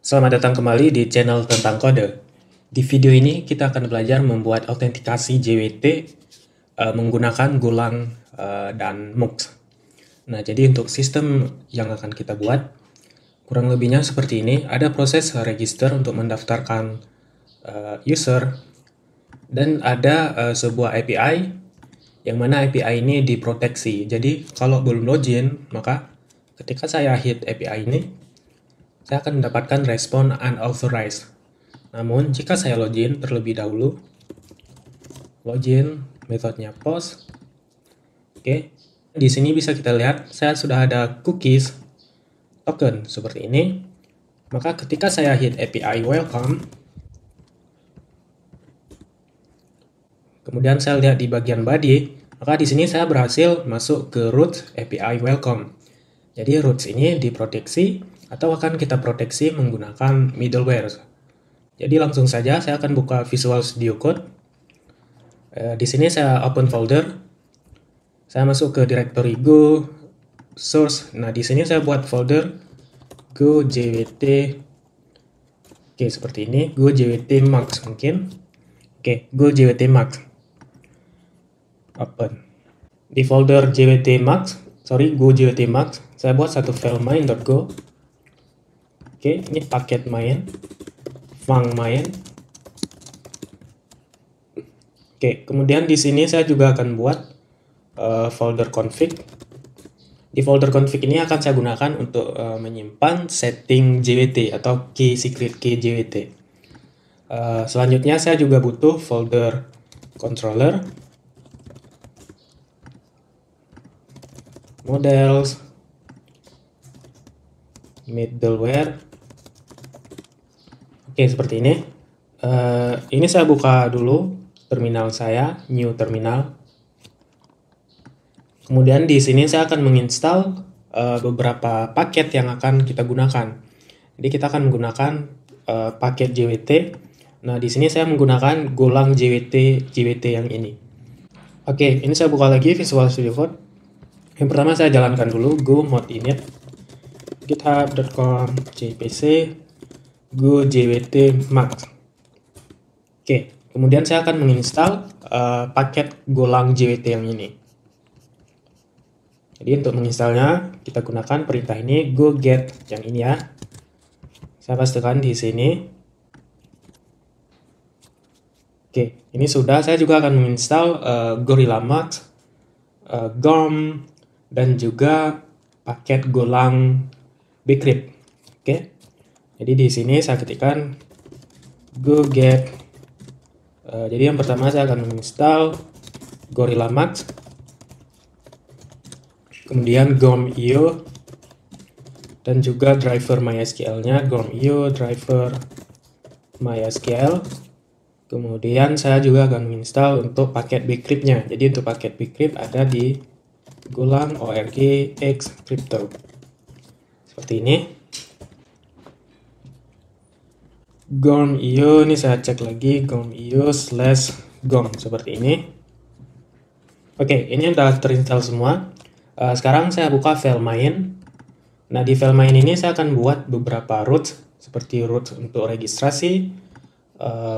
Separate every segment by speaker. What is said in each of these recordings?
Speaker 1: Selamat datang kembali di channel tentang kode. Di video ini kita akan belajar membuat autentikasi JWT menggunakan Golang dan MUX. Nah, jadi untuk sistem yang akan kita buat, kurang lebihnya seperti ini. Ada proses register untuk mendaftarkan user, dan ada sebuah API, yang mana API ini diproteksi. Jadi kalau belum login, maka ketika saya hit API ini, saya akan mendapatkan respon unauthorized. Namun, jika saya login terlebih dahulu, login, metodenya post. Oke, di sini bisa kita lihat, saya sudah ada cookies token seperti ini. Maka ketika saya hit API welcome, kemudian saya lihat di bagian body, maka di sini saya berhasil masuk ke root API welcome. Jadi roots ini diproteksi atau akan kita proteksi menggunakan middleware. Jadi langsung saja saya akan buka Visual Studio Code. Di sini saya open folder. Saya masuk ke directory Go source. Nah, di sini saya buat folder Go JWT. Oke, seperti ini. Go JWT Max mungkin. Oke, Go JWT Max. Open. Di folder Go JWT Max, saya buat satu file main.go. Oke, ini paket main, func main. Oke, kemudian di sini saya juga akan buat folder config. Di folder config ini akan saya gunakan untuk menyimpan setting JWT atau secret key JWT. Selanjutnya saya juga butuh folder controller, models, middleware. Oke, seperti ini. Ini saya buka dulu terminal saya, new terminal. Kemudian di sini saya akan menginstal beberapa paket yang akan kita gunakan. Jadi kita akan menggunakan paket JWT. Nah, di sini saya menggunakan Golang JWT yang ini. Oke, ini saya buka lagi Visual Studio Code. Yang pertama saya jalankan dulu go mod init github.com cpc go JWT max. Oke, kemudian saya akan menginstal paket Golang JWT yang ini. Jadi untuk menginstalnya kita gunakan perintah ini go get yang ini ya. Saya pastikan di sini. Oke, ini sudah. Saya juga akan menginstal Gorilla Max, GOM, dan juga paket Golang bcrypt. Oke. Jadi di sini saya ketikkan go get. Jadi yang pertama saya akan menginstal Gorilla Max, kemudian GOM.io, dan juga driver MySQL-nya GOM.io driver MySQL. Kemudian saya juga akan menginstal untuk paket bcrypt-nya. Jadi untuk paket bcrypt ada di Golang org x crypto. Seperti ini. GOM.io, ini saya cek lagi GOM.io/GOM seperti ini. Oke, ini udah terinstall semua. Sekarang saya buka file main. Nah, di file main ini saya akan buat beberapa root, seperti root untuk registrasi,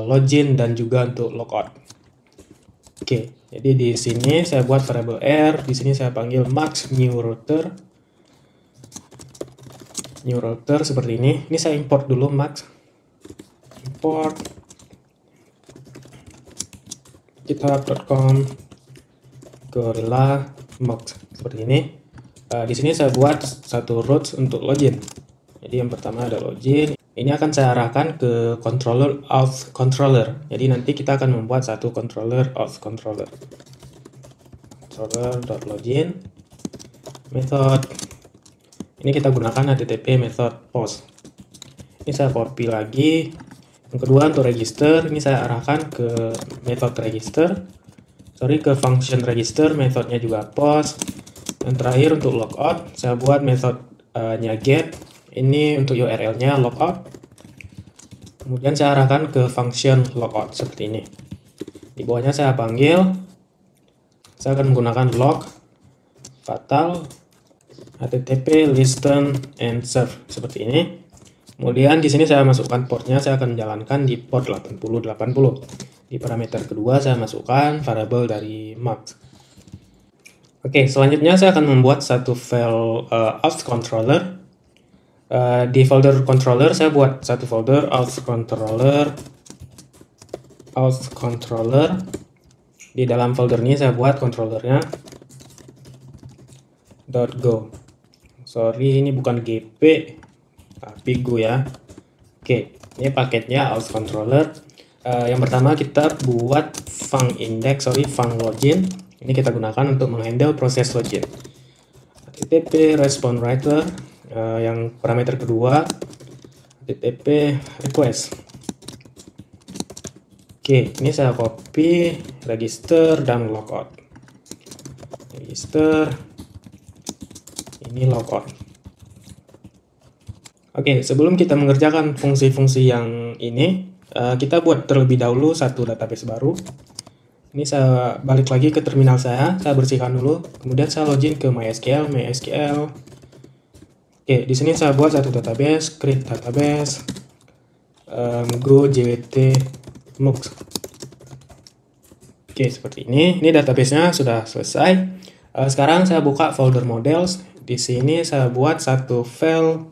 Speaker 1: login, dan juga untuk logout. Oke, jadi di sini saya buat variable r. Di sini saya panggil max new router seperti ini. Ini saya import dulu max. Import github.com gorilla max seperti ini. Di sini saya buat satu root untuk login. Jadi yang pertama ada login. Ini akan saya arahkan ke controller auth controller. Jadi nanti kita akan membuat satu controller auth controller. Controller.login method. Ini kita gunakan http method post. Ini saya copy lagi. Yang kedua untuk register, ini saya arahkan ke method register. Ke function register, metodenya juga post. Dan terakhir untuk logout, saya buat metodenya get. Ini untuk URL-nya logout. Kemudian saya arahkan ke function logout seperti ini. Di bawahnya saya panggil. Saya akan menggunakan log fatal http listen and serve seperti ini. Kemudian di sini saya masukkan portnya, saya akan menjalankan di port 8080. Di parameter kedua saya masukkan variabel dari mux. Oke, selanjutnya saya akan membuat satu file auth controller. Di folder controller saya buat satu folder auth controller. Di dalam folder ini saya buat controllernya .go. Sorry, ini bukan gp tapi go ya. Oke, ini paketnya auth controller. Yang pertama kita buat func login. Ini kita gunakan untuk menghandle proses login. http response writer. Yang parameter kedua http request. Oke, ini saya copy register dan logout. Register, ini logout. Oke, sebelum kita mengerjakan fungsi-fungsi yang ini, kita buat terlebih dahulu satu database baru. Ini saya balik lagi ke terminal saya bersihkan dulu, kemudian saya login ke MySQL. Oke, di sini saya buat satu database, create database, go jwt mux. Oke, seperti ini. Ini databasenya sudah selesai. Sekarang saya buka folder models. Di sini saya buat satu file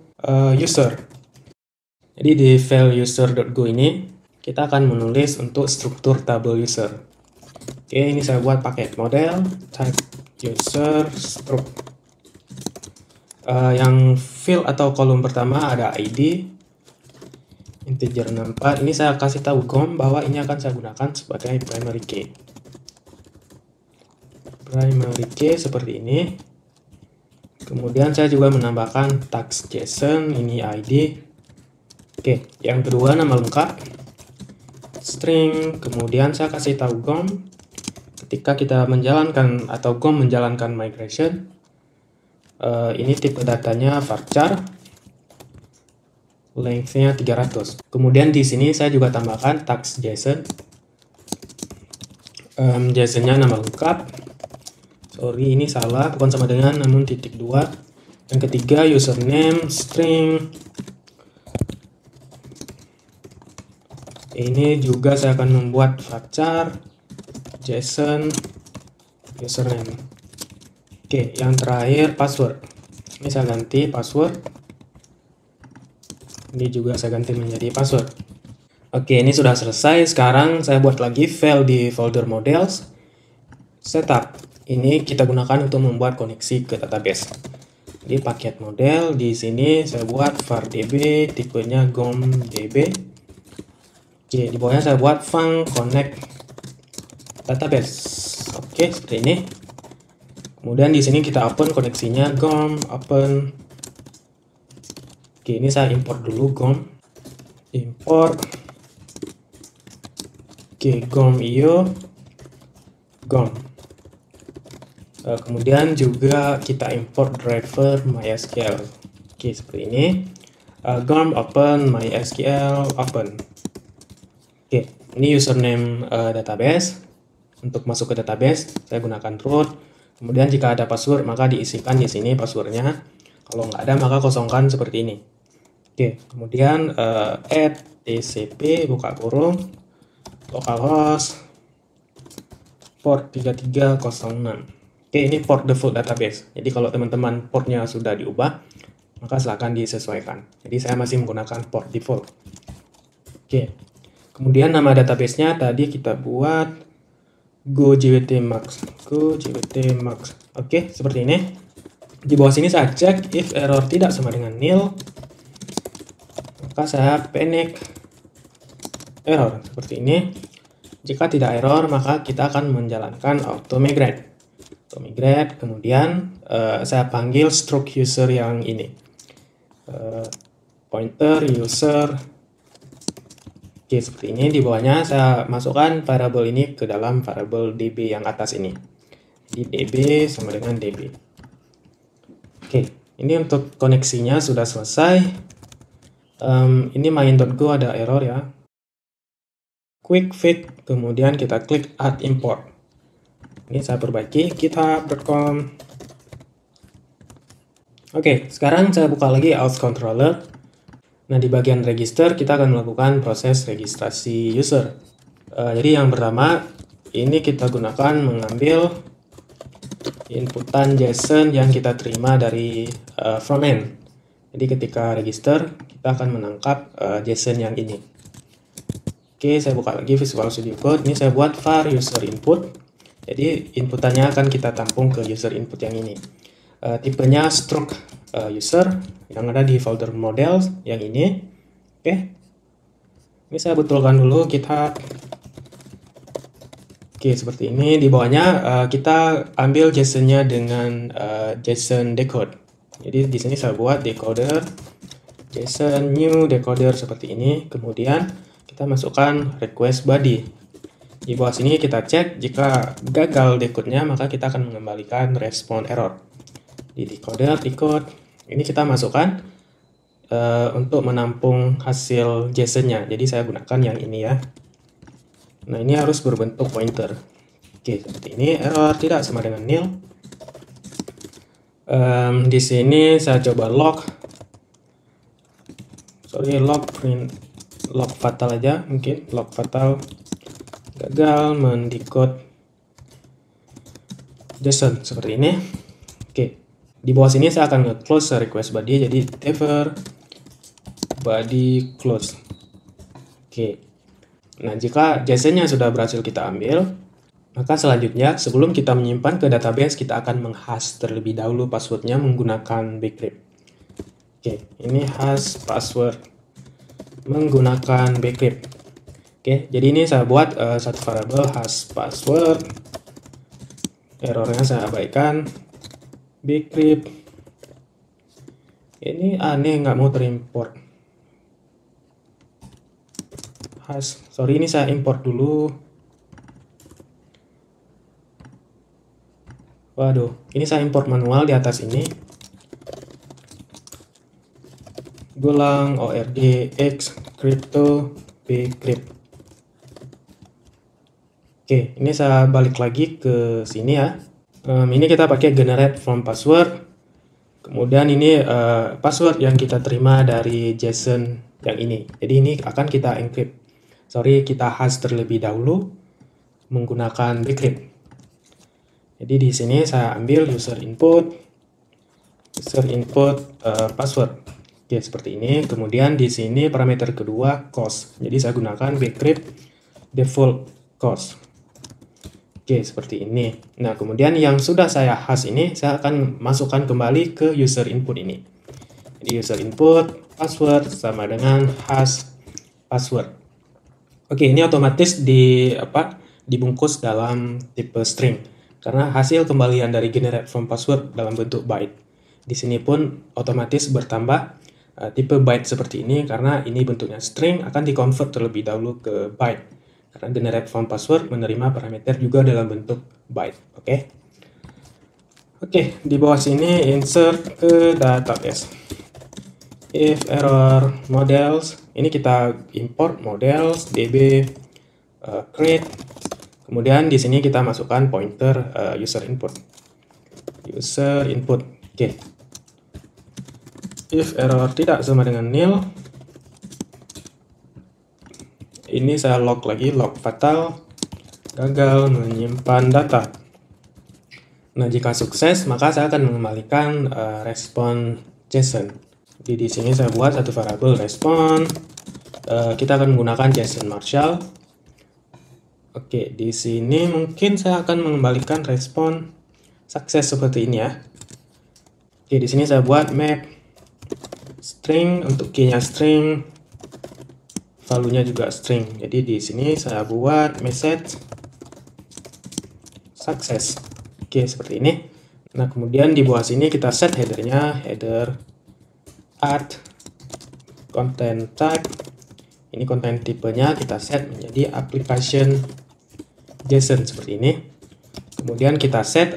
Speaker 1: user. Jadi di file user.go ini kita akan menulis untuk struktur tabel user. Oke, ini saya buat paket model type user struct. Yang field atau kolom pertama ada ID integer 64. Ini saya kasih tahu GOM bahwa ini akan saya gunakan sebagai primary key. Primary key seperti ini. Kemudian saya juga menambahkan tags JSON, ini ID. Oke, yang kedua nama lengkap string. Kemudian saya kasih tahu GOM ketika kita menjalankan atau GOM menjalankan migration. Ini tipe datanya varchar, length-nya 300. Kemudian di sini saya juga tambahkan tags JSON. JSON-nya nama lengkap. Sorry, ini salah, bukan sama dengan namun titik 2. Yang ketiga username string. Ini juga saya akan membuat varchar JSON username. Oke, yang terakhir password. Ini saya ganti password. Ini juga saya ganti menjadi password. Oke, ini sudah selesai. Sekarang saya buat lagi file di folder models. Setup. Ini kita gunakan untuk membuat koneksi ke database. Di paket model di sini saya buat var db, tipenya gom.db. Oke, di bawahnya saya buat func connect database. Oke, seperti ini. Kemudian di sini kita open koneksinya gom open. Oke, ini saya import dulu gom. Import. Oke, gom.io gom. Kemudian juga kita import driver MySQL. Oke, seperti ini. Gom open MySQL open. Oke, ini username database. Untuk masuk ke database, saya gunakan root. Kemudian jika ada password, maka diisikan di sini passwordnya. Kalau nggak ada, maka kosongkan seperti ini. Oke, kemudian add tcp buka kurung localhost port 3306. Oke, ini port default database. Jadi kalau teman-teman portnya sudah diubah, maka silakan disesuaikan. Jadi saya masih menggunakan port default. Oke, kemudian nama databasenya tadi kita buat go jwt mux. Oke, seperti ini. Di bawah sini saya cek if error tidak sama dengan nil, maka saya panic error seperti ini. Jika tidak error, maka kita akan menjalankan auto migrate. Kemudian saya panggil struct user yang ini, pointer user. Oke, seperti ini. Di bawahnya saya masukkan variabel ini ke dalam variabel db yang atas ini. Jadi db sama dengan db. Oke, ini untuk koneksinya sudah selesai. Ini main.go ada error ya. Quick fix, kemudian kita klik add import. Ini saya perbaiki, github.com. Oke, sekarang saya buka lagi auth controller. Nah, di bagian register kita akan melakukan proses registrasi user. Jadi yang pertama, ini kita gunakan mengambil inputan JSON yang kita terima dari frontend. Jadi ketika register, kita akan menangkap JSON yang ini. Oke, saya buka lagi Visual Studio Code. Ini saya buat var user input. Jadi inputannya akan kita tampung ke user input yang ini. Tipenya struct user yang ada di folder model yang ini. Oke, ini saya betulkan dulu GitHub. Oke, seperti ini. Di bawahnya kita ambil JSON-nya dengan JSON decode. Jadi di sini saya buat decoder JSON new decoder seperti ini. Kemudian kita masukkan request body. Di bawah sini kita cek jika gagal decode-nya, maka kita akan mengembalikan respon error. Di decoder decode ini kita masukkan untuk menampung hasil JSON-nya. Jadi saya gunakan yang ini ya. Nah, ini harus berbentuk pointer. Oke, seperti ini. Error tidak sama dengan nil. Di sini saya coba log fatal aja, mungkin log fatal gagal mendecode JSON seperti ini. Oke, di bawah sini saya akan nge-close request body, jadi defer body close. Oke, nah jika JSON-nya sudah berhasil kita ambil, maka selanjutnya sebelum kita menyimpan ke database, kita akan menghash terlebih dahulu passwordnya menggunakan bcrypt. Oke, ini hash password menggunakan bcrypt. Oke, jadi ini saya buat satu variabel hash password. Errornya saya abaikan. Bcrypt. Ini aneh, nggak mau terimport. Hash, sorry, ini saya import dulu. Waduh, ini saya import manual di atas ini. Golang ORG_X crypto bcrypt. Oke, ini saya balik lagi ke sini ya. Ini kita pakai generate from password. Kemudian ini password yang kita terima dari JSON yang ini. Jadi ini akan kita encrypt. Sorry, kita hash terlebih dahulu menggunakan bcrypt. Jadi di sini saya ambil user input password. Oke, seperti ini. Kemudian di sini parameter kedua cost. Jadi saya gunakan bcrypt default cost. Oke, seperti ini. Nah, kemudian yang sudah saya hash ini, saya akan masukkan kembali ke user input ini. Jadi user input password sama dengan hash password. Oke, ini otomatis dibungkus dalam tipe string. Karena hasil kembalian dari generate from password dalam bentuk byte. Di sini pun otomatis bertambah tipe byte seperti ini, karena ini bentuknya string akan dikonvert terlebih dahulu ke byte. Karena generate from password menerima parameter juga dalam bentuk byte. Oke, di bawah sini insert ke database. If error models, ini kita import models db create. Kemudian di sini kita masukkan pointer user input. Oke. If error tidak sama dengan nil, ini saya log lagi, log fatal, gagal menyimpan data. Nah, jika sukses, maka saya akan mengembalikan respon JSON. Jadi di sini saya buat satu variabel respon. Kita akan menggunakan JSON Marshall. Oke, di sini mungkin saya akan mengembalikan respon sukses seperti ini ya. Oke, di sini saya buat map string, untuk key-nya string, value-nya juga string. Jadi di sini saya buat message success. Oke, seperti ini. Nah, kemudian di bawah sini kita set header-nya, header add content type. Ini content tipenya kita set menjadi application JSON seperti ini. Kemudian kita set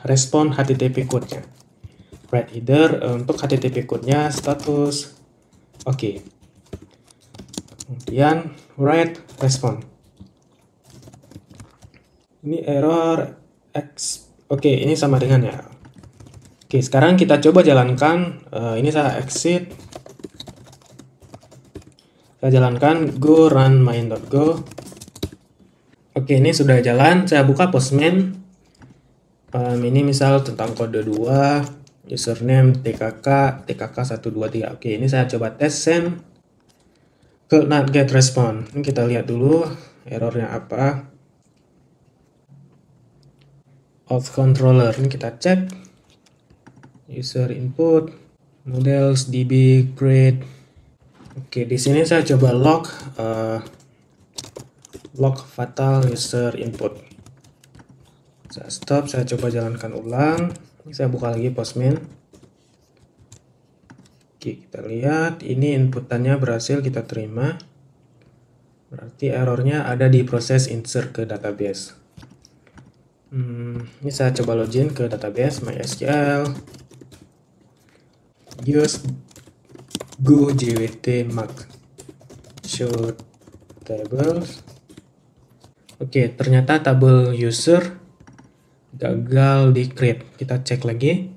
Speaker 1: respon HTTP code-nya. Write header untuk HTTP code-nya status oke. Kemudian write respon. Ini error X. Oke, ini sama dengan ya. Oke, sekarang kita coba jalankan. Ini saya exit. Saya jalankan go run main.go. Oke, ini sudah jalan. Saya buka Postman. Ini misal tentang kode 2, username tkk123. Oke, ini saya coba tes send. Could not get response. Ini kita lihat dulu errornya apa. Auth controller. Ini kita cek. User input, models, db, grade. Oke, di sini saya coba log fatal user input. Saya stop, saya coba jalankan ulang. Ini saya buka lagi Postman. Oke, kita lihat ini inputannya berhasil kita terima. Berarti errornya ada di proses insert ke database. Ini saya coba login ke database MySQL. Use go jwt mark show tables. Oke, ternyata tabel user gagal di create. Kita cek lagi.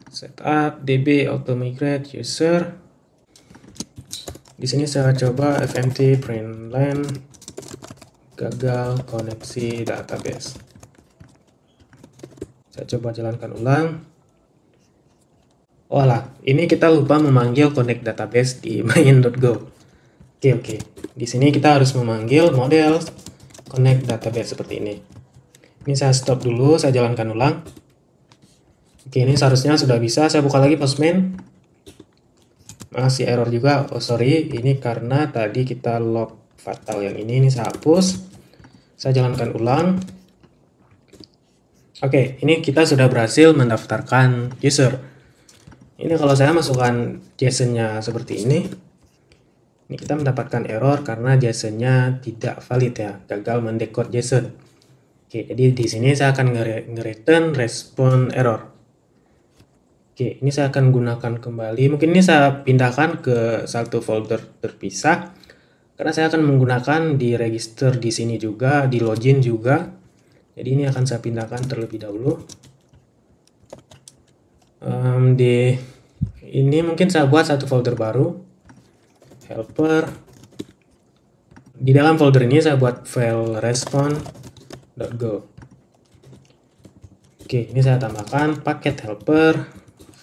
Speaker 1: Setup db auto migrate user. Di sini saya coba fmt println gagal koneksi database. Saya coba jalankan ulang. Walah, ini kita lupa memanggil connect database di main.go. Oke. Di sini kita harus memanggil model connect database seperti ini. Ini saya stop dulu, saya jalankan ulang. Oke, ini seharusnya sudah bisa. Saya buka lagi Postman. Masih error juga. Oh sorry, ini karena tadi kita log fatal yang ini saya hapus. Saya jalankan ulang. Oke, ini kita sudah berhasil mendaftarkan user. Ini kalau saya masukkan JSON-nya seperti ini kita mendapatkan error karena JSON-nya tidak valid ya, gagal mendekode JSON. Oke, jadi di sini saya akan nge-return respon error. Oke, ini saya akan gunakan kembali. Mungkin ini saya pindahkan ke satu folder terpisah karena saya akan menggunakan di register di sini juga, di login juga. Jadi ini akan saya pindahkan terlebih dahulu. Ini mungkin saya buat satu folder baru, helper. Di dalam folder ini saya buat file respon.go. Oke, ini saya tambahkan paket helper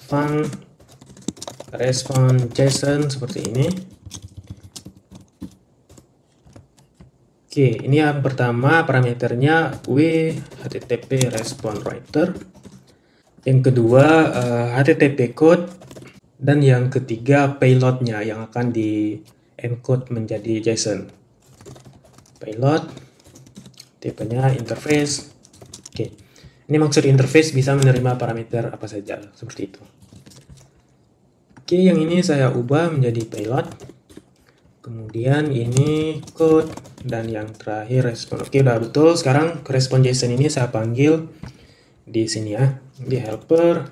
Speaker 1: func respon JSON seperti ini. Oke, ini yang pertama parameternya http respon writer. Yang kedua HTTP code, dan yang ketiga payloadnya yang akan di encode menjadi JSON. Payload, tipenya interface. Oke, ini maksud interface bisa menerima parameter apa saja seperti itu. Oke, yang ini saya ubah menjadi payload. Kemudian ini code dan yang terakhir respon. Oke, udah betul. Sekarang respon JSON ini saya panggil di sini ya, di helper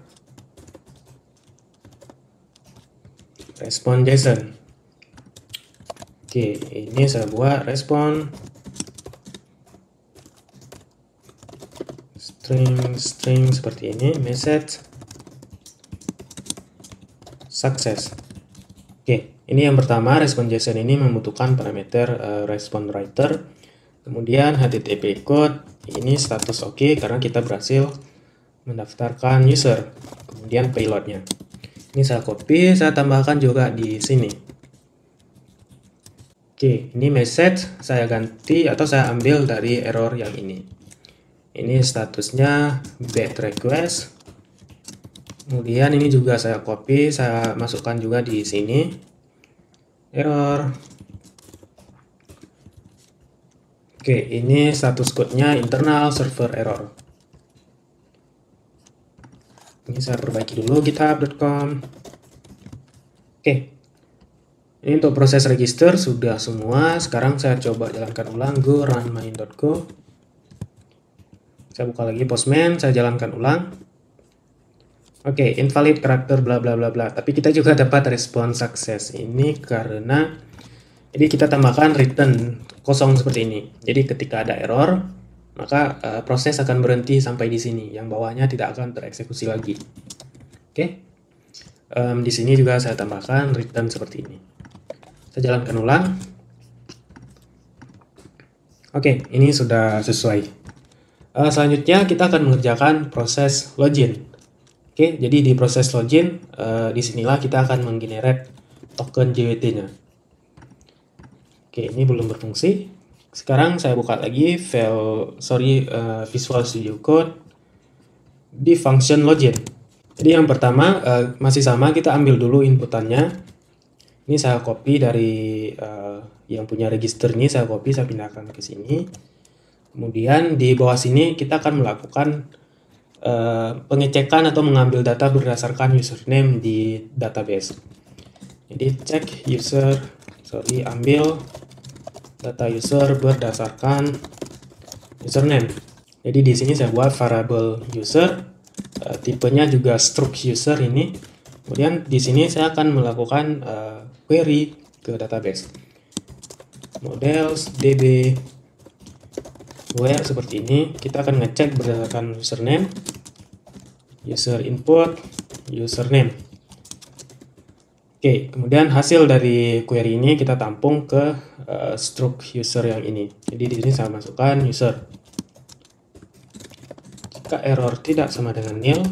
Speaker 1: respon JSON. Oke, ini saya buat respon string seperti ini, message success. Oke, ini yang pertama, respon JSON ini membutuhkan parameter respon writer. Kemudian HTTP code, ini status oke karena kita berhasil mendaftarkan user. Kemudian payloadnya. Ini saya copy, saya tambahkan juga di sini. Oke, ini message saya ganti atau saya ambil dari error yang ini. Ini statusnya bad request. Kemudian ini juga saya copy, saya masukkan juga di sini. Error. Oke, ini status code-nya internal server error. Ini saya perbaiki dulu github.com. Oke. Ini untuk proses register sudah semua. Sekarang saya coba jalankan ulang go run main.go. Saya buka lagi Postman, saya jalankan ulang. Oke, invalid karakter bla bla bla bla. Tapi kita juga dapat respon sukses. Ini karena jadi kita tambahkan return kosong seperti ini. Jadi ketika ada error, maka proses akan berhenti sampai di sini. Yang bawahnya tidak akan tereksekusi lagi. Oke. Di sini juga saya tambahkan return seperti ini. Saya jalankan ulang. Oke, ini sudah sesuai. Selanjutnya kita akan mengerjakan proses login. Oke, jadi di proses login, disinilah kita akan menggenerate token JWT-nya. Oke, ini belum berfungsi. Sekarang saya buka lagi Visual Studio Code di function login. Jadi yang pertama masih sama, kita ambil dulu inputannya. Ini saya copy dari yang punya register ini, saya copy, saya pindahkan ke sini. Kemudian di bawah sini kita akan melakukan pengecekan atau mengambil data berdasarkan username di database. Jadi cek ambil data user berdasarkan username. Jadi di sini saya buat variable user, tipenya juga struct user ini. Kemudian di sini saya akan melakukan query ke database. Models db where seperti ini, kita akan ngecek berdasarkan username, user input, username. Oke, kemudian hasil dari query ini kita tampung ke struct user yang ini. Jadi di sini saya masukkan user. Jika error tidak sama dengan nil,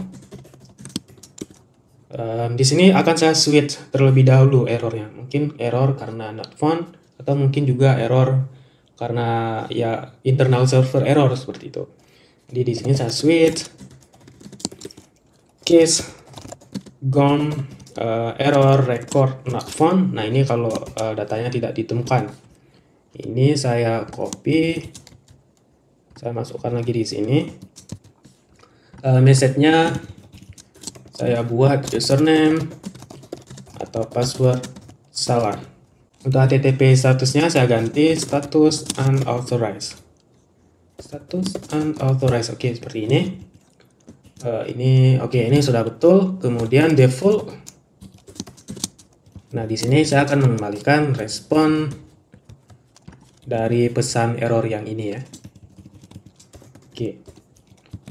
Speaker 1: di sini akan saya switch terlebih dahulu errornya. Mungkin error karena not found, atau mungkin juga error karena ya internal server error seperti itu. Jadi di sini saya switch case gone error record not found. Nah, ini kalau datanya tidak ditemukan. Ini saya copy, saya masukkan lagi di sini. Message-nya saya buat username atau password salah. Untuk HTTP statusnya saya ganti status unauthorized. Status unauthorized, oke, seperti ini. Ini sudah betul. Kemudian default. Nah, di sini saya akan mengembalikan respon dari pesan error yang ini ya. Oke.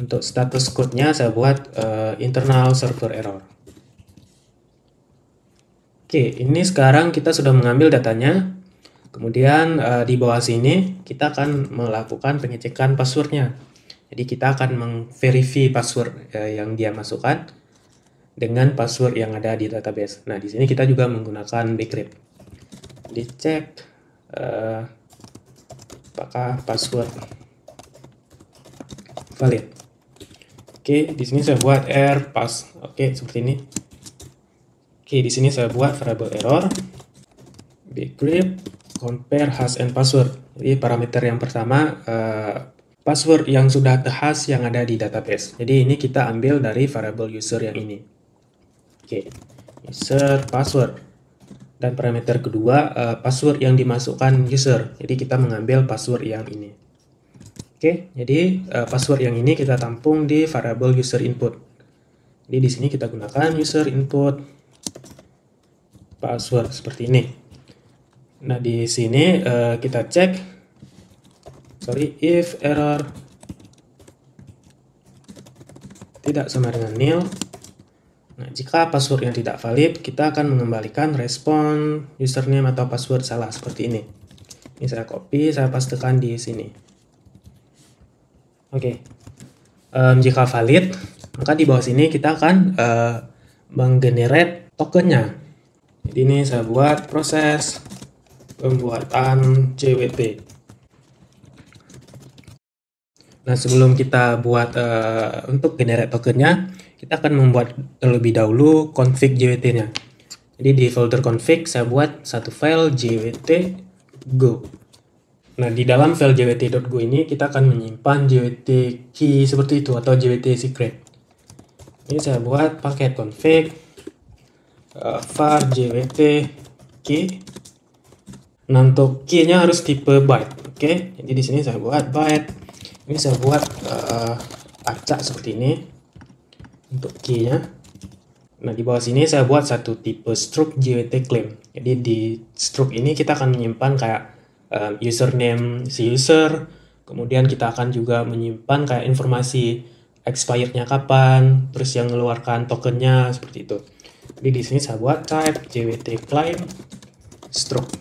Speaker 1: Untuk status code-nya saya buat internal server error. Oke, ini sekarang kita sudah mengambil datanya. Kemudian di bawah sini kita akan melakukan pengecekan passwordnya. Jadi kita akan mengverify password yang dia masukkan dengan password yang ada di database. Nah, di sini kita juga menggunakan bcrypt. Dicek apakah password valid. Oke, di sini saya buat pass. Oke, seperti ini. Oke, di sini saya buat variable error bcrypt compare hash and password. Jadi parameter yang pertama password yang sudah terhash yang ada di database. Jadi ini kita ambil dari variable user yang ini. Oke, user password. Dan parameter kedua password yang dimasukkan user. Jadi kita mengambil password yang ini. Oke, jadi password yang ini kita tampung di variable user input. Jadi di sini kita gunakan user input password seperti ini. Nah, di sini kita cek if error tidak sama dengan nil. Nah, jika password yang tidak valid, kita akan mengembalikan respon username atau password salah seperti ini. Ini saya copy, saya pastekan di sini. Oke, jika valid, maka di bawah sini kita akan menggenerate tokennya. Jadi ini saya buat proses pembuatan JWT. Nah, sebelum kita buat untuk generate tokennya, kita akan membuat terlebih dahulu config JWT-nya. Jadi di folder config saya buat satu file jwt.go. Nah, di dalam file jwt.go ini kita akan menyimpan jwt key seperti itu atau jwt secret. Ini saya buat paket config var jwt key. Nah, untuk key-nya harus tipe byte. Oke, jadi di sini saya buat byte. Ini saya buat acak seperti ini untuk key-nya. Nah, di bawah sini saya buat satu tipe struct jwt claim. Jadi di struct ini kita akan menyimpan kayak username si user, kemudian kita akan juga menyimpan kayak informasi expirednya kapan, terus yang mengeluarkan tokennya seperti itu. Jadi di sini saya buat type jwt claim struct.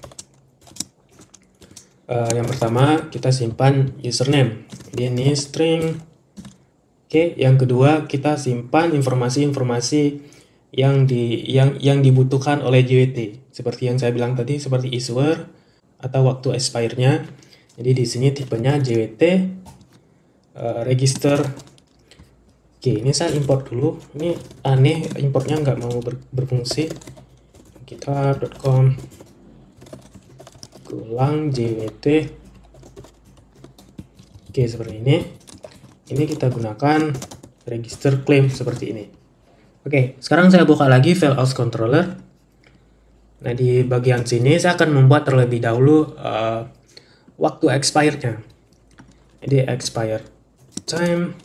Speaker 1: Yang pertama kita simpan username, jadi ini string. Oke, yang kedua kita simpan informasi-informasi yang dibutuhkan oleh JWT, seperti yang saya bilang tadi, seperti issuer atau waktu expire-nya. Jadi di sini tipenya JWT register. Oke, ini saya import dulu. Ini aneh, importnya nggak mau berfungsi. GitHub.com JWT. Oke, seperti ini. Ini kita gunakan register claim seperti ini. Oke, sekarang saya buka lagi Failout Controller. Nah, di bagian sini saya akan membuat terlebih dahulu waktu expired-nya. Jadi expire time.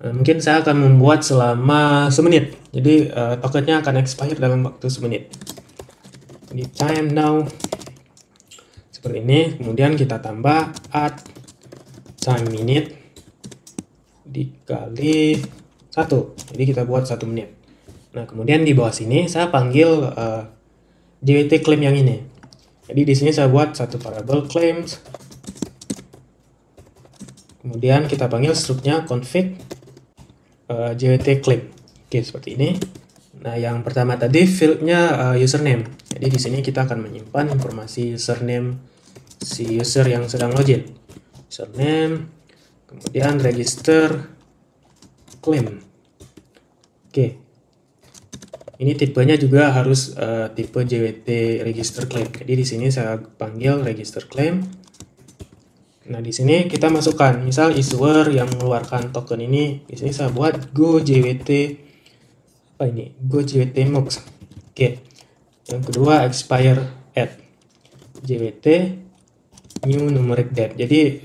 Speaker 1: Mungkin saya akan membuat selama semenit. Jadi tokennya akan expire dalam waktu semenit. Di time now seperti ini. Kemudian kita tambah add time minute dikali 1. Jadi kita buat 1 menit. Nah, kemudian di bawah sini saya panggil JWT claim yang ini. Jadi di sini saya buat satu variable claims. Kemudian kita panggil struknya config JWT claim. Oke, seperti ini. Nah, yang pertama tadi fieldnya username. Jadi di sini kita akan menyimpan informasi username si user yang sedang login. Username, kemudian register claim. Oke. Ini tipenya juga harus tipe JWT register claim. Jadi di sini saya panggil register claim. Nah, di sini kita masukkan misal issuer yang mengeluarkan token ini. Di sini saya buat go JWT mux. Oke. Yang kedua expire at JWT new numeric date. Jadi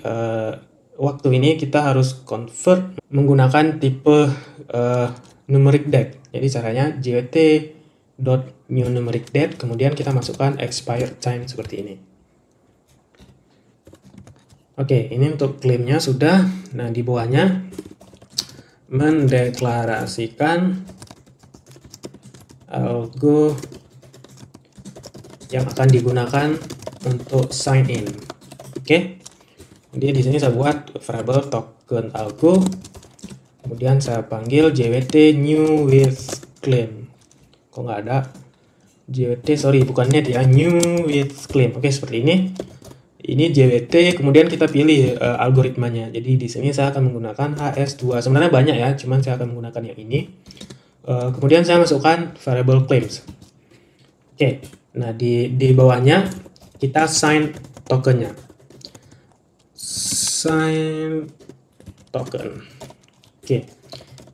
Speaker 1: waktu ini kita harus convert menggunakan tipe numeric date. Jadi caranya jwt.new numeric date, kemudian kita masukkan expire time seperti ini. Oke, ini untuk klaimnya sudah. Nah, di bawahnya mendeklarasikan algo yang akan digunakan untuk sign in. Oke. Jadi di sini saya buat variable token algo. Kemudian saya panggil JWT new with claim. Kok nggak ada? JWT, sorry, bukan net ya, new with claim. Oke, seperti ini. Ini JWT, kemudian kita pilih algoritmanya. Jadi di sini saya akan menggunakan HS2. Sebenarnya banyak ya, cuman saya akan menggunakan yang ini. Kemudian saya masukkan variable claims. Oke, nah di bawahnya kita sign tokennya. Sign token. Oke,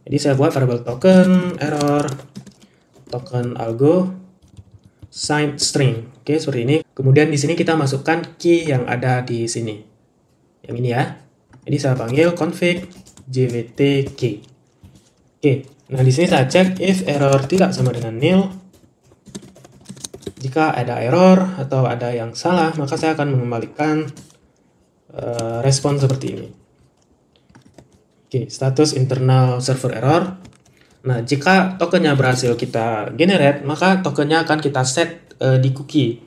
Speaker 1: jadi saya buat variable token error token algo sign string. Oke, seperti ini. Kemudian di sini kita masukkan key yang ada di sini. Yang ini ya. Jadi saya panggil config jwt key. Oke, nah di sini saya cek if error tidak sama dengan nil. Jika ada error atau ada yang salah, maka saya akan mengembalikan respon seperti ini. Oke, status internal server error. Nah, jika tokennya berhasil kita generate, maka tokennya akan kita set di cookie.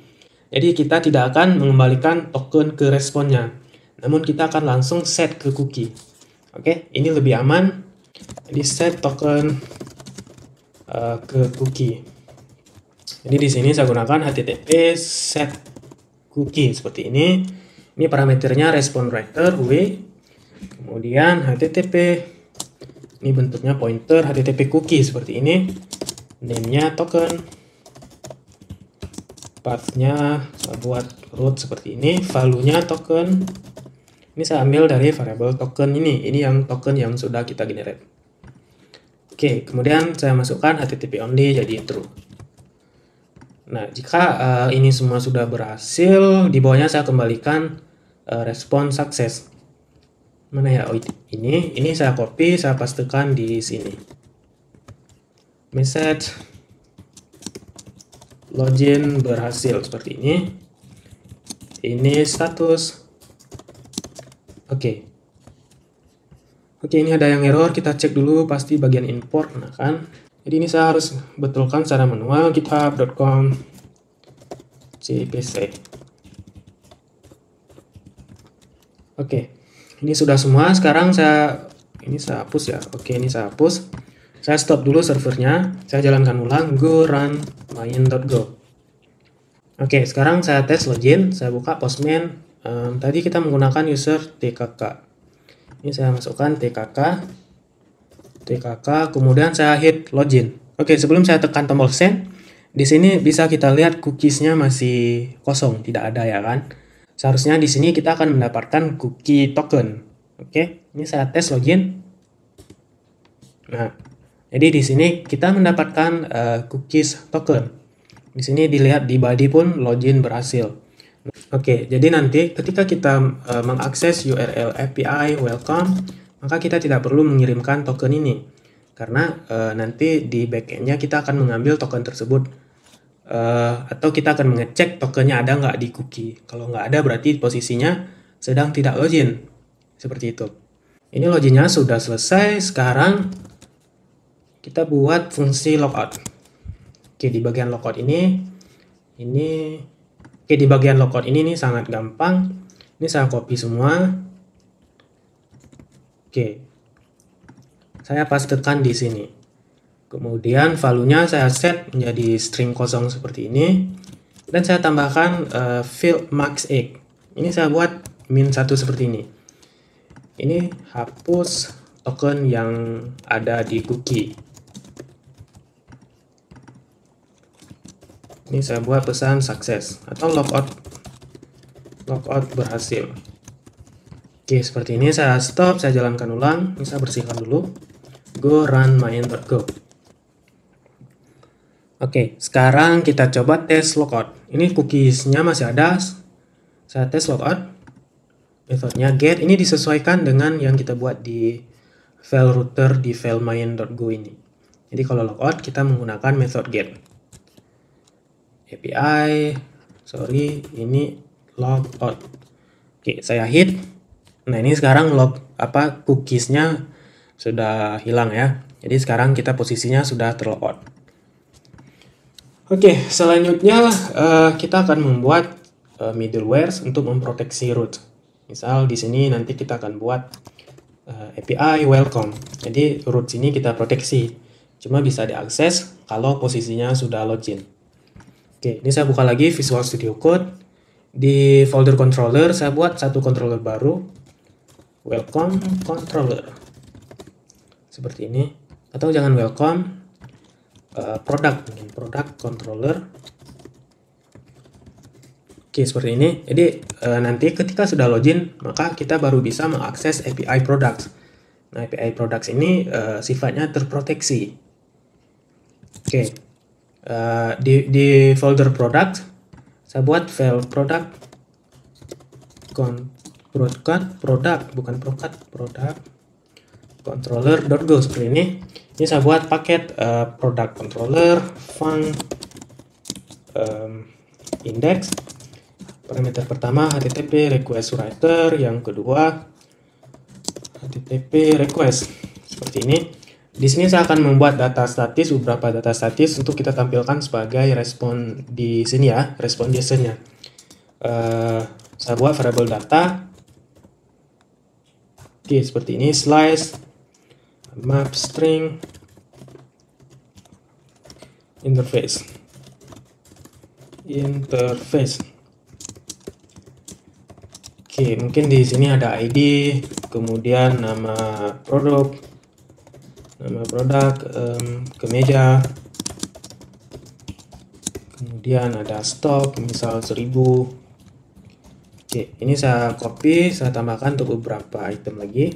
Speaker 1: Jadi kita tidak akan mengembalikan token ke responnya, namun kita akan langsung set ke cookie. Oke, ini lebih aman. Jadi set token ke cookie. Jadi di sini saya gunakan http set cookie seperti ini. Ini parameternya response writer w. Kemudian http, ini bentuknya pointer http cookie seperti ini. Name-nya token, path-nya saya buat root seperti ini, value-nya token. Ini saya ambil dari variable token ini yang token yang sudah kita generate. Oke, kemudian saya masukkan http only jadi true. Nah, jika ini semua sudah berhasil, di bawahnya saya kembalikan respon sukses. Mana ya? Oh, ini saya copy, saya pastekan di sini. Message login berhasil seperti ini. Ini status. Oke, ini ada yang error, kita cek dulu pasti bagian import. Nah kan, jadi ini saya harus betulkan secara manual. GitHub.com CPC. Oke, ini sudah semua. Sekarang ini saya hapus ya. Oke, ini saya hapus. Saya stop dulu servernya. Saya jalankan ulang go run main.go. Oke, sekarang saya tes login. Saya buka Postman. Tadi kita menggunakan user TKK. Ini saya masukkan TKK, kemudian saya hit login. Oke, sebelum saya tekan tombol send, di sini bisa kita lihat cookiesnya masih kosong, tidak ada ya kan? Seharusnya di sini kita akan mendapatkan cookie token. Oke, ini saya tes login. Nah, jadi di sini kita mendapatkan cookies token. Di sini dilihat di body pun login berhasil. Oke, jadi nanti ketika kita mengakses URL API welcome, maka kita tidak perlu mengirimkan token ini. Karena nanti di backendnya kita akan mengambil token tersebut. Atau kita akan mengecek tokennya ada nggak di cookie. Kalau nggak ada berarti posisinya sedang tidak login. Seperti itu. Ini loginnya sudah selesai. Sekarang kita buat fungsi logout. Oke, di bagian logout ini di bagian logout ini nih sangat gampang. Ini saya copy semua. Oke. Saya pastekan di sini. Kemudian value-nya saya set menjadi string kosong seperti ini. Dan saya tambahkan field max egg. Ini saya buat min 1 seperti ini. Ini hapus token yang ada di cookie. Ini saya buat pesan sukses atau logout berhasil. Oke, seperti ini saya stop, saya jalankan ulang. Ini saya bersihkan dulu. Go run main.go. Oke, sekarang kita coba tes logout. Ini cookiesnya masih ada. Saya tes logout. Metodenya get. Ini disesuaikan dengan yang kita buat di file router di file main.go ini. Jadi kalau logout kita menggunakan method get. API, ini logout. Oke, saya hit. Nah, ini sekarang cookiesnya sudah hilang ya. Jadi sekarang kita posisinya sudah terlogout. Oke, selanjutnya kita akan membuat middleware untuk memproteksi root. Misal di sini nanti kita akan buat API welcome. Jadi root sini kita proteksi. Cuma bisa diakses kalau posisinya sudah login. Oke, ini saya buka lagi Visual Studio Code. Di folder controller saya buat satu controller baru. Welcome controller. Seperti ini. Atau jangan welcome. Product controller. Oke, seperti ini. Jadi nanti ketika sudah login, maka kita baru bisa mengakses API products. Nah, API products ini sifatnya terproteksi. Oke, di folder product, saya buat file product controller.go seperti ini. Ini saya buat paket product controller func index. Parameter pertama HTTP request writer, yang kedua HTTP request. Seperti ini. Di sini saya akan membuat beberapa data statis untuk kita tampilkan sebagai respon di sini ya, respon JSON-nya. Saya buat variable data. Oke, seperti ini, slice map string interface. Oke, mungkin di sini ada ID, kemudian nama produk, kemeja, kemudian ada stok, misal 1000. Oke, ini saya copy, saya tambahkan untuk beberapa item lagi.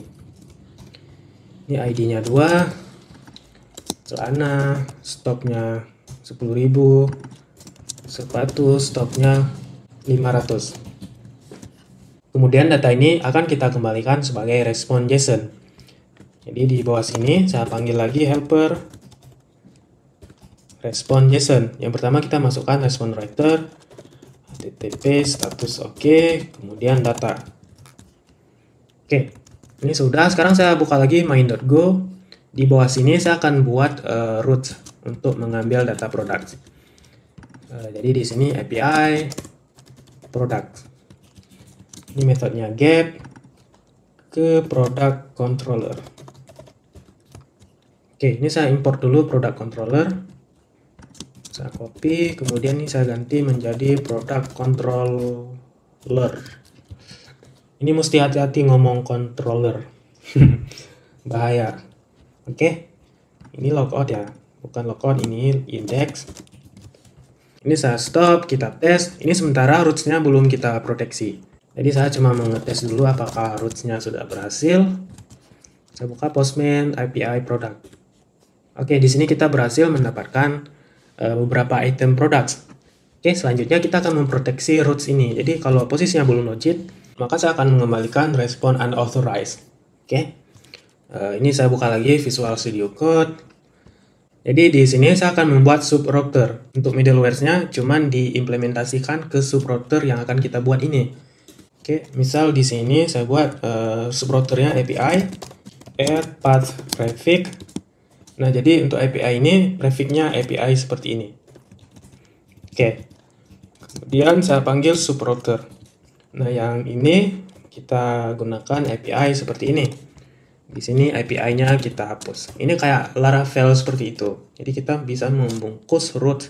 Speaker 1: Ini ID-nya 2, celana, stoknya 10.000, sepatu, stoknya 500. Kemudian data ini akan kita kembalikan sebagai respon JSON. Jadi di bawah sini saya panggil lagi helper respon JSON. Yang pertama kita masukkan respon writer, HTTP status oke, kemudian data. Oke, ini sudah. Sekarang saya buka lagi main.go. Di bawah sini saya akan buat root untuk mengambil data product. Jadi di sini API product. Ini metodenya get ke product controller. Oke, ini saya import dulu product controller. Saya copy, kemudian ini saya ganti menjadi product controller. Ini mesti hati-hati ngomong controller. Bahaya. Oke. Ini logout ya. Bukan logout, ini index. Ini saya stop, kita tes. Ini sementara roots-nya belum kita proteksi. Jadi saya cuma mengetes dulu apakah roots-nya sudah berhasil. Saya buka Postman API product. Oke, di sini kita berhasil mendapatkan beberapa item products. Oke, selanjutnya kita akan memproteksi roots ini. Jadi kalau posisinya belum logit, maka saya akan mengembalikan respon unauthorized. Oke, ini saya buka lagi Visual Studio Code. Jadi di sini saya akan membuat subrouter. Untuk middleware-nya cuman diimplementasikan ke subrouter yang akan kita buat ini. Oke, misal di sini saya buat subrouternya API add path prefix. Nah, jadi untuk API ini prefix-nya API seperti ini. Oke. Kemudian saya panggil subrouter. Nah, yang ini kita gunakan API seperti ini. Di sini API-nya kita hapus. Ini kayak Laravel seperti itu. Jadi kita bisa membungkus root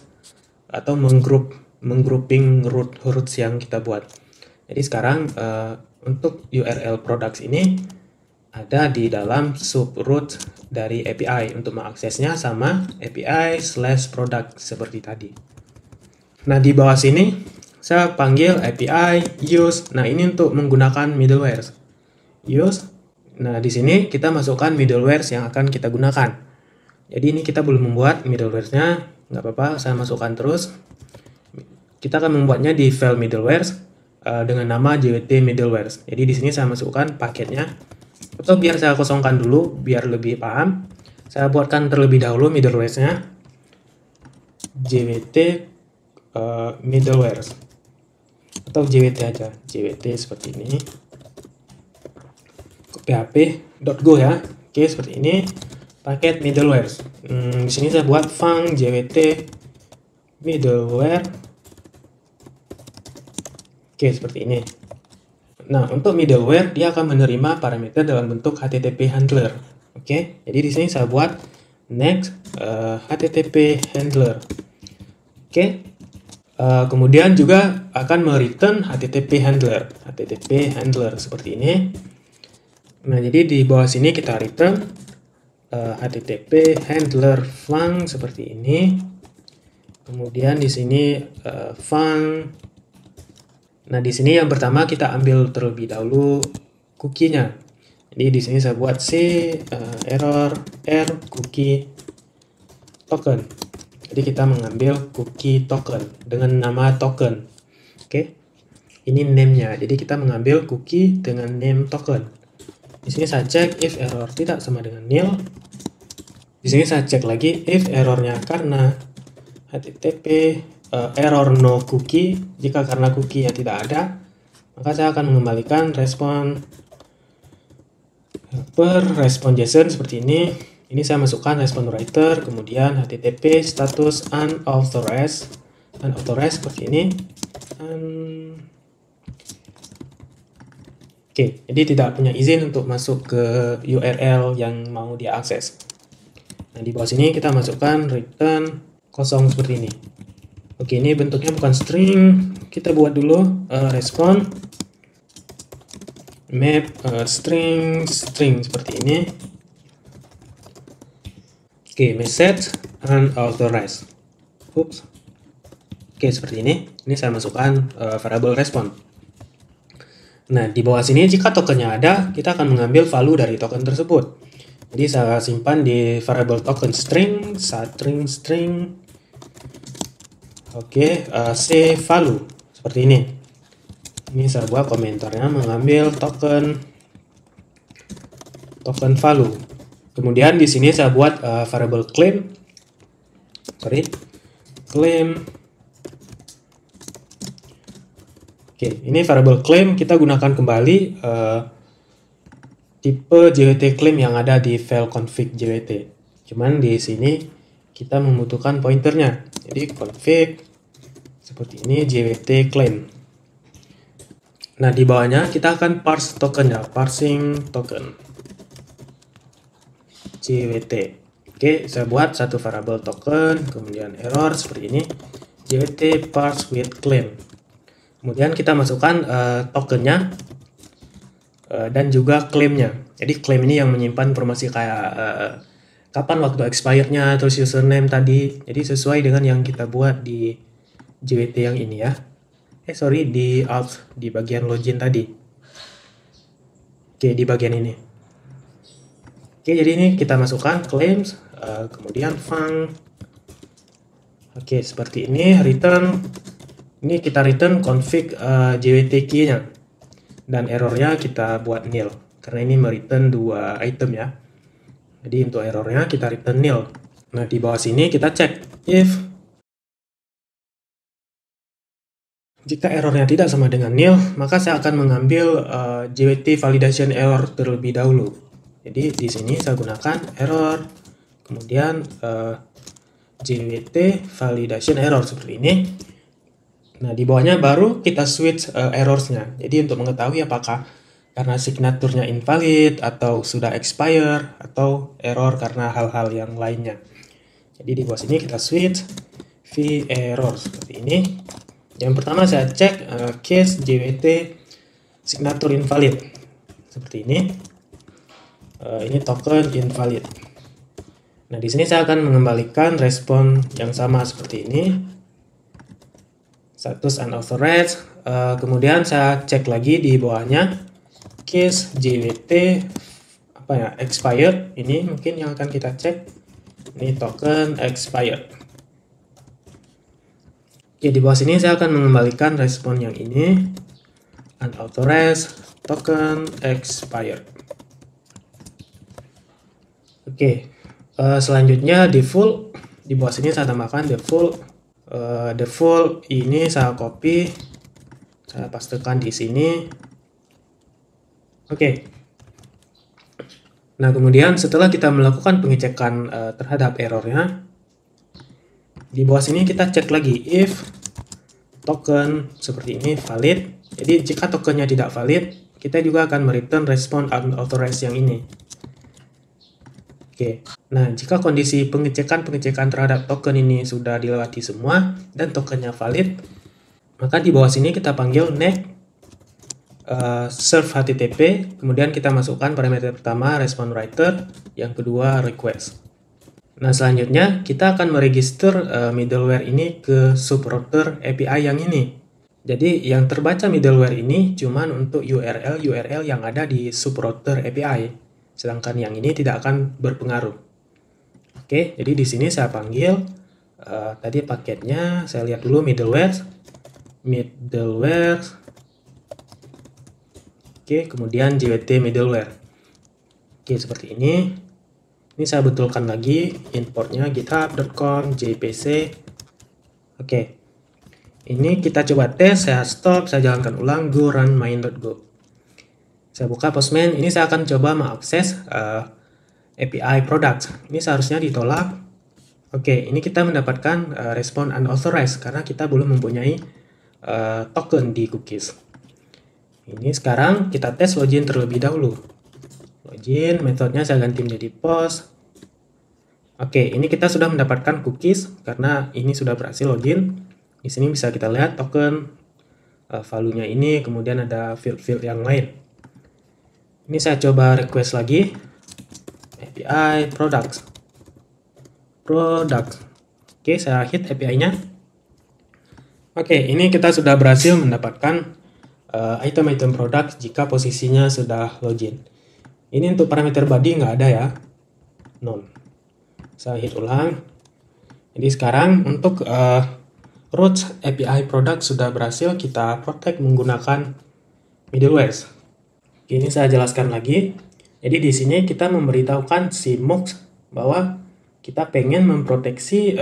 Speaker 1: atau menggrouping roots yang kita buat. Jadi sekarang untuk URL products ini ada di dalam subroot dari API. Untuk mengaksesnya sama API/product seperti tadi. Nah, di bawah sini saya panggil API use. Nah, ini untuk menggunakan middleware. Use. Nah, di sini kita masukkan middleware yang akan kita gunakan. Jadi ini kita belum membuat middleware-nya, nggak apa-apa, saya masukkan terus. Kita akan membuatnya di file middleware dengan nama JWT middleware. Jadi di sini saya masukkan paketnya. Atau biar saya kosongkan dulu, biar lebih paham. Saya buatkan terlebih dahulu middleware-nya. JWT middleware. Atau JWT aja, JWT seperti ini. php.go ya. Oke, seperti ini. Paket middleware. Di sini saya buat func JWT middleware. Oke, seperti ini. Nah, untuk middleware dia akan menerima parameter dalam bentuk HTTP handler. Oke, jadi di sini saya buat next HTTP handler. Oke. Kemudian juga akan mereturn HTTP handler seperti ini. Nah, jadi di bawah sini kita return HTTP handler func seperti ini. Kemudian di sini func. Nah, di sini yang pertama kita ambil terlebih dahulu cookie-nya. Jadi di sini saya buat C error r cookie token. Jadi kita mengambil cookie token dengan nama token. Oke. Ini name-nya. Jadi kita mengambil cookie dengan name token. Di sini saya cek if error tidak sama dengan nil. Di sini saya cek lagi if errornya karena HTTP error no cookie. Jika karena cookie-nya tidak ada, maka saya akan mengembalikan respon JSON seperti ini. Ini saya masukkan respon writer, kemudian HTTP status unauthorized seperti ini. Oke, jadi tidak punya izin untuk masuk ke URL yang mau dia akses. Nah, di bawah sini kita masukkan return kosong seperti ini. Oke, ini bentuknya bukan string. Kita buat dulu respon map string seperti ini. Oke, message unauthorized. Oops. Oke, seperti ini. Ini saya masukkan variable respon. Nah, di bawah sini jika tokennya ada, kita akan mengambil value dari token tersebut. Jadi saya simpan di variable token string. Oke, C value seperti ini. Ini saya buat komentarnya mengambil token value. Kemudian di sini saya buat variable claim. Oke, ini variable claim kita gunakan kembali tipe JWT claim yang ada di file config JWT. Cuman di sini kita membutuhkan pointernya. Jadi config seperti ini, JWT claim. Nah, di bawahnya kita akan parse tokennya, parsing token JWT. Oke, saya buat satu variabel token, kemudian error seperti ini, JWT parse with claim. Kemudian kita masukkan tokennya dan juga claimnya. Jadi claim ini yang menyimpan informasi kayak kapan waktu expirednya, terus username tadi. Jadi sesuai dengan yang kita buat di JWT yang ini ya. Di alt, di bagian login tadi. Oke, di bagian ini. Oke, jadi ini kita masukkan claims, kemudian func. Oke, seperti ini, return. Ini kita return config JWT key-nya. Dan errornya kita buat nil. Karena ini mereturn 2 item ya. Jadi untuk errornya kita return nil. Nah, di bawah sini kita cek if jika errornya tidak sama dengan nil, maka saya akan mengambil JWT validation error terlebih dahulu. Jadi di sini saya gunakan error, kemudian JWT validation error seperti ini. Nah, di bawahnya baru kita switch errorsnya. Jadi untuk mengetahui apakah karena signaturnya invalid, atau sudah expire, atau error karena hal-hal yang lainnya. Jadi di bawah sini kita switch v error seperti ini. Yang pertama saya cek case JWT signature invalid seperti ini. Ini token invalid. Nah, di sini saya akan mengembalikan respon yang sama seperti ini. Status unauthorized. Kemudian saya cek lagi di bawahnya case JWT expired. Ini mungkin yang akan kita cek. Ini token expired. Ya, di bawah sini saya akan mengembalikan respon yang ini, unauthorized token expired. Oke, selanjutnya default. Di bawah sini saya tambahkan default. Default ini saya copy, saya pastekan di sini. Oke. Nah, kemudian setelah kita melakukan pengecekan terhadap errornya, di bawah sini kita cek lagi if token seperti ini valid. Jadi jika tokennya tidak valid, kita juga akan mereturn respon unauthorized yang ini. Oke. Nah, jika kondisi pengecekan terhadap token ini sudah dilewati semua dan tokennya valid, maka di bawah sini kita panggil next serve HTTP, kemudian kita masukkan parameter pertama respon writer, yang kedua request. Nah, selanjutnya kita akan meregister middleware ini ke subrouter API yang ini. Jadi yang terbaca middleware ini cuma untuk URL yang ada di subrouter API, sedangkan yang ini tidak akan berpengaruh. Oke, jadi di sini saya panggil tadi paketnya, saya lihat dulu middleware. Oke, kemudian JWT middleware. Oke, seperti ini. Ini saya betulkan lagi importnya github.com jpc. Oke. Ini kita coba tes, saya stop, saya jalankan ulang, go run main.go. Saya buka Postman, ini saya akan coba mengakses API product. Ini seharusnya ditolak. Oke, ini kita mendapatkan respon unauthorized karena kita belum mempunyai token di cookies. Ini sekarang kita tes login terlebih dahulu. Login, metodenya saya ganti menjadi post. Oke, ini kita sudah mendapatkan cookies karena ini sudah berhasil login. Di sini bisa kita lihat token, value-nya ini, kemudian ada field-field yang lain. Ini saya coba request lagi, API product. Oke, saya hit API-nya. Oke, ini kita sudah berhasil mendapatkan item-item produk jika posisinya sudah login. Ini untuk parameter body nggak ada ya, none. Saya hit ulang. Jadi sekarang untuk root API product sudah berhasil kita protect menggunakan middleware. Ini saya jelaskan lagi. Jadi di sini kita memberitahukan si Mux bahwa kita pengen memproteksi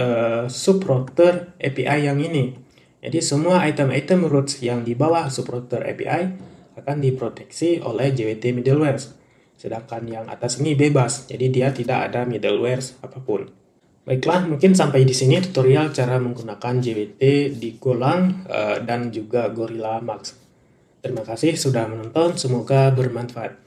Speaker 1: subrouter API yang ini. Jadi semua item-item roots yang di bawah subrouter API akan diproteksi oleh JWT middleware. Sedangkan yang atas ini bebas, jadi dia tidak ada middleware apapun. Baiklah, mungkin sampai di sini tutorial cara menggunakan JWT di Golang dan juga Gorilla Max. Terima kasih sudah menonton, semoga bermanfaat.